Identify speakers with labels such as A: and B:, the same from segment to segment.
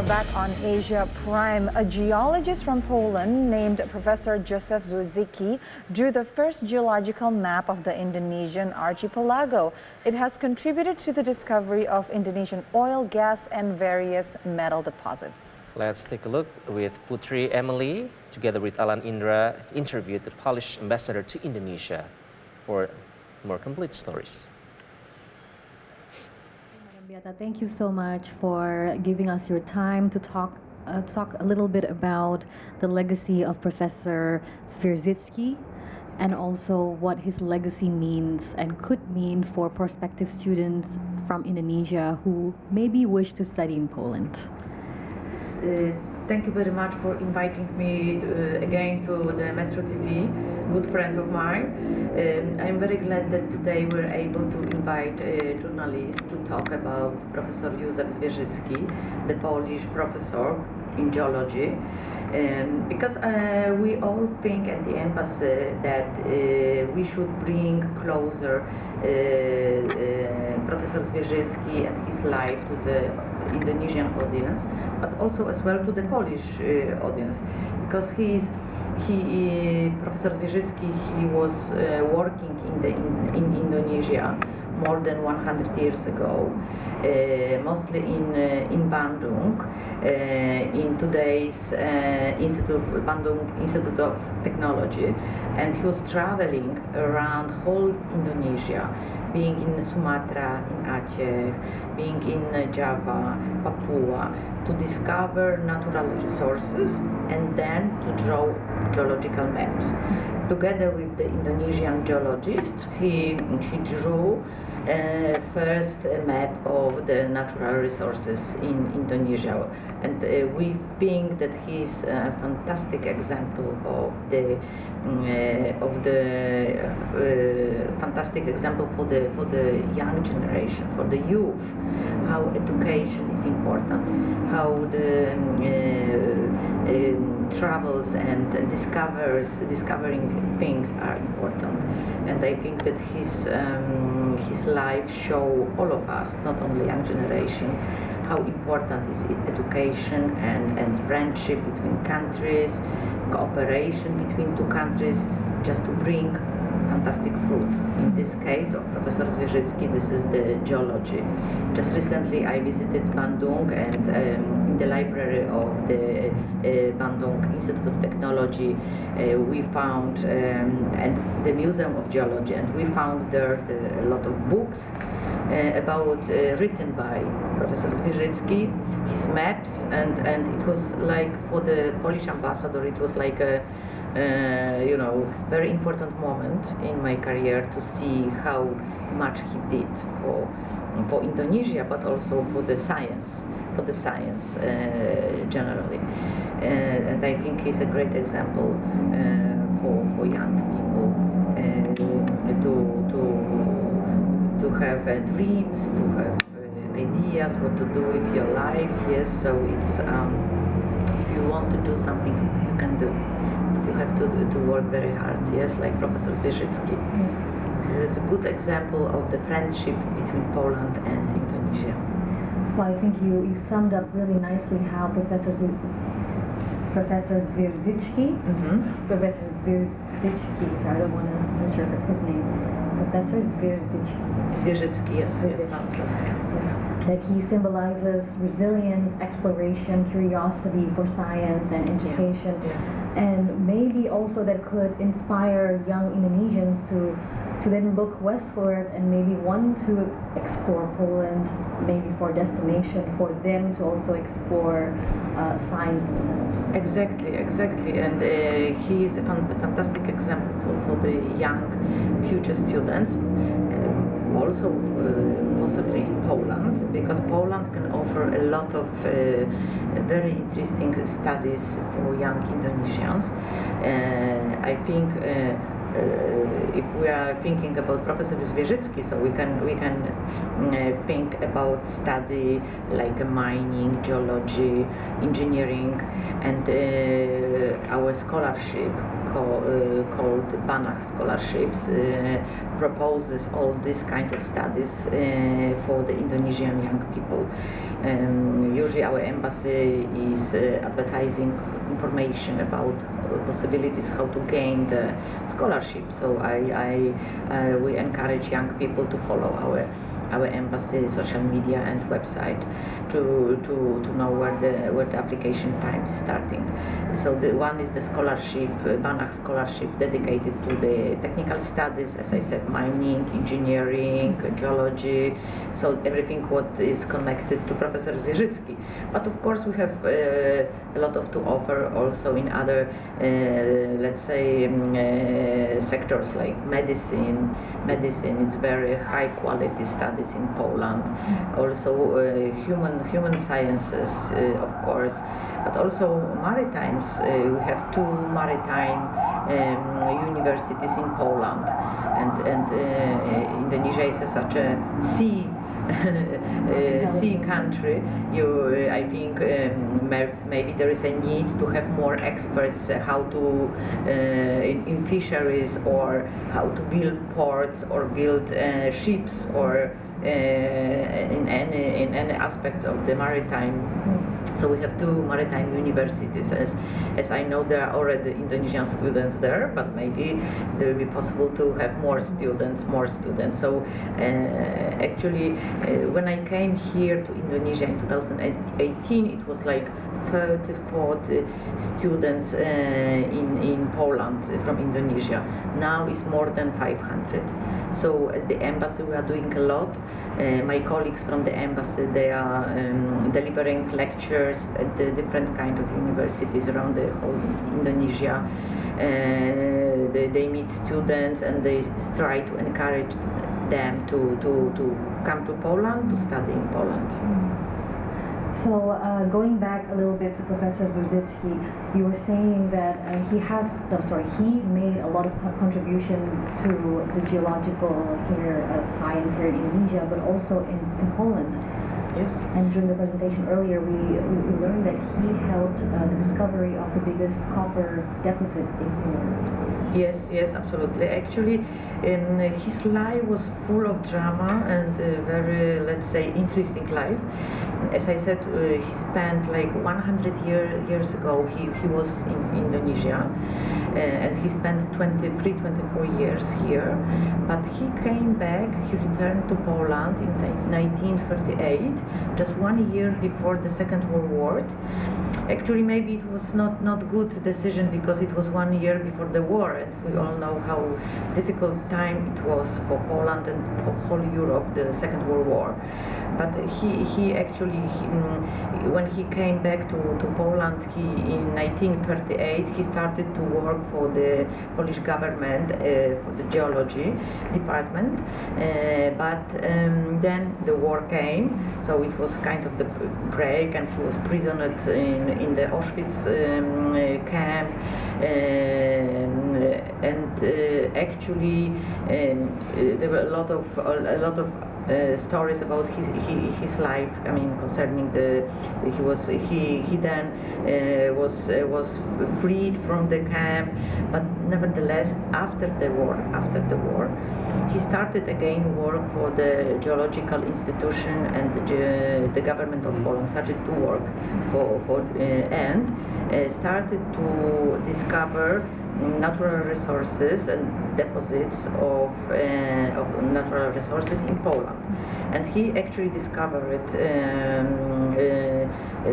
A: We're back on Asia Prime. A geologist from Poland named Professor Józef Zwierzycki drew the first geological map of the Indonesian archipelago. It has contributed to the discovery of Indonesian oil, gas, and various metal deposits.
B: Let's take a look with Putri Emily, together with Alan Indra, interviewed the Polish ambassador to Indonesia for more complete stories.
C: Beata, thank you so much for giving us your time to talk a little bit about the legacy of Professor Zwierzycki and also what his legacy means and could mean for prospective students from Indonesia who maybe wish to study in Poland.
D: Thank you very much for inviting me again to the Metro TV, good friend of mine. I'm very glad that today we're able to invite a journalist to talk about Professor Józef Zwierzycki, the Polish professor in geology. Because we all think at the embassy that we should bring closer Professor Zwierzycki and his life to the Indonesian audience, but also as well to the Polish audience, because Professor Zwierzycki, he was working in Indonesia more than 100 years ago, mostly in Bandung, in today's Bandung Institute of Technology, and he was traveling around whole Indonesia, being in Sumatra, in Aceh, being in Java, Papua, to discover natural resources and then to draw geological maps. Together with the Indonesian geologist, he drew first a map of the natural resources in Indonesia, and we think that he's a fantastic example of the fantastic example for the young generation, for the youth, how education is important, how the travels and discovering things are important. And I think that his life show all of us, not only young generation, how important is education and friendship between countries, cooperation between two countries, just to bring fantastic fruits. In this case of Professor Zwierzycki, this is the geology. Just recently I visited Bandung, and in the library of the Bandung Institute of Technology we found, and the Museum of Geology, and we found there a lot of books about written by Professor Zwierzycki, his maps, and it was like, for the Polish ambassador, it was like a very important moment in my career to see how much he did for Indonesia, but also for the science generally. And I think he's a great example for young people to have dreams, to have ideas what to do with your life. Yes, so it's if you want to do something, you can do. You have to work very hard, yes, like Professor Zwierzycki. It's a good example of the friendship between Poland and Indonesia.
C: So I think you summed up really nicely how Professor Zwierzycki, Professor Zwierzycki, so I don't want to butcher his name, Professor
D: Zwierzycki, yes, fantastic.
C: Yes, that he symbolizes resilience, exploration, curiosity for science and education, and maybe also that could inspire young Indonesians to then look westward and maybe want to explore Poland, maybe for a destination for them to also explore science themselves.
D: Exactly, and he is a fantastic example for the young future students. Also possibly in Poland, because Poland can offer a lot of very interesting studies for young Indonesians. I think if we are thinking about Professor Zwierzycki, so we can think about study like mining, geology, engineering, and our scholarship called Banach scholarships, proposes all this kind of studies for the Indonesian young people. Usually our embassy is advertising information about possibilities how to gain the scholarship. So we encourage young people to follow our embassy social media and website to know where the application time is starting. So the one is the scholarship, Banach scholarship, dedicated to the technical studies, as I said, mining, engineering, geology, so everything what is connected to Professor Zwierzycki. But of course we have a lot to offer also in other, let's say, sectors like medicine. Medicine is very high quality studies in Poland. Also human sciences, of course, but also maritimes. We have 2 maritime universities in Poland, and Indonesia is such a sea country. I think maybe there is a need to have more experts how to in fisheries, or how to build ports or build ships, or in any aspect of the maritime. So we have 2 maritime universities. As I know, there are already Indonesian students there, but maybe there will be possible to have more students. So actually, when I came here to Indonesia in 2018, it was like 30, 40 students in Poland from Indonesia. Now it's more than 500. So at the embassy we are doing a lot. My colleagues from the embassy, they are delivering lectures at the different kind of universities around the whole Indonesia. They meet students and they try to encourage them to come to Poland, to study in Poland.
C: So going back a little bit to Professor Zwierzycki, you were saying that he made a lot of contribution to the geological science here in Indonesia, but also in Poland.
D: Yes.
C: And during the presentation earlier, we learned that he helped the discovery of the biggest copper deposit in Europe.
D: Yes, absolutely. Actually, his life was full of drama and very, let's say, interesting life. As I said, he spent like 100 years ago, he was in Indonesia, and he spent 23, 24 years here. But he came back, he returned to Poland in 1938, just 1 year before the Second World War. Actually, maybe it was not good decision, because it was 1 year before the war, and we all know how difficult time it was for Poland and for whole Europe, the Second World War. But he actually, when he came back to Poland, in 1938, he started to work for the Polish government, for the geology department. But then the war came, so it was kind of the break, and he was prisoner in the Auschwitz camp. Actually, there were a lot of stories about his life. I mean, concerning he then was freed from the camp, but nevertheless, after the war, he started again work for the geological institution, and the government of Poland started to work and started to discover natural resources and deposits of natural resources in Poland. And he actually discovered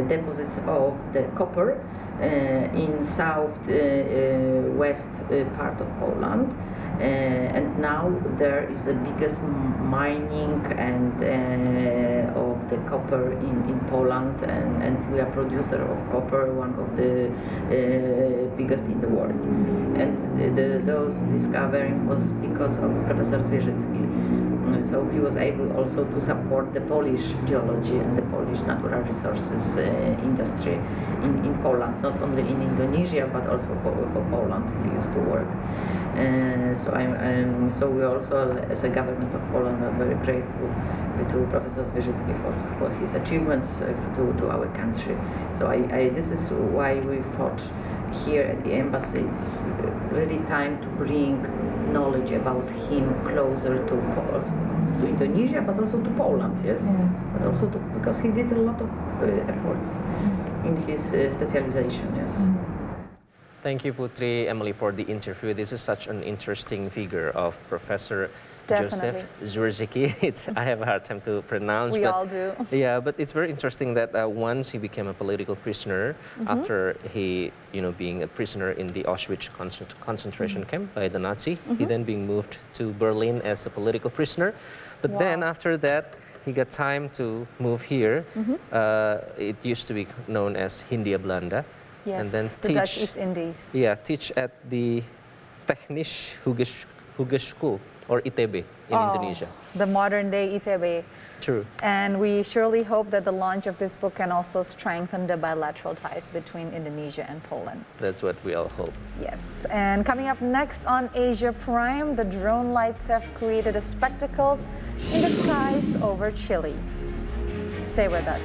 D: deposits of the copper in southwest part of Poland. And now there is the biggest mining and of the copper in Poland, and we are producer of copper, one of the biggest in the world. And those discovering was because of Professor Zwierzycki. So he was able also to support the Polish geology and the Polish natural resources industry in Poland, not only in Indonesia but also for Poland. He used to work. So we also, as a government of Poland, are very grateful to Professor Zwierzycki for his achievements to our country. So this is why we fought here at the embassy, it's really time to bring knowledge about him closer to Indonesia, but also to Poland, yes, but also because he did a lot of efforts in his specialization, yes.
B: Thank you, Putri Emily, for the interview. This is such an interesting figure of Professor Józef Zwierzycki. I have a hard time to pronounce.
A: We all do.
B: Yeah, but it's very interesting that once he became a political prisoner, after he, being a prisoner in the Auschwitz concentration camp by the Nazi, he then being moved to Berlin as a political prisoner. But then after that, he got time to move here. It used to be known as Hindia Belanda.
A: Yes,
B: and then
A: the Dutch East Indies.
B: Yeah, teach at the Technische Hogeschool, or ITB in Indonesia.
A: The modern day ITB.
B: True.
A: And we surely hope that the launch of this book can also strengthen the bilateral ties between Indonesia and Poland.
B: That's what we all hope.
A: Yes, and coming up next on Asia Prime, the drone lights have created a spectacles in the skies over Chile. Stay with us.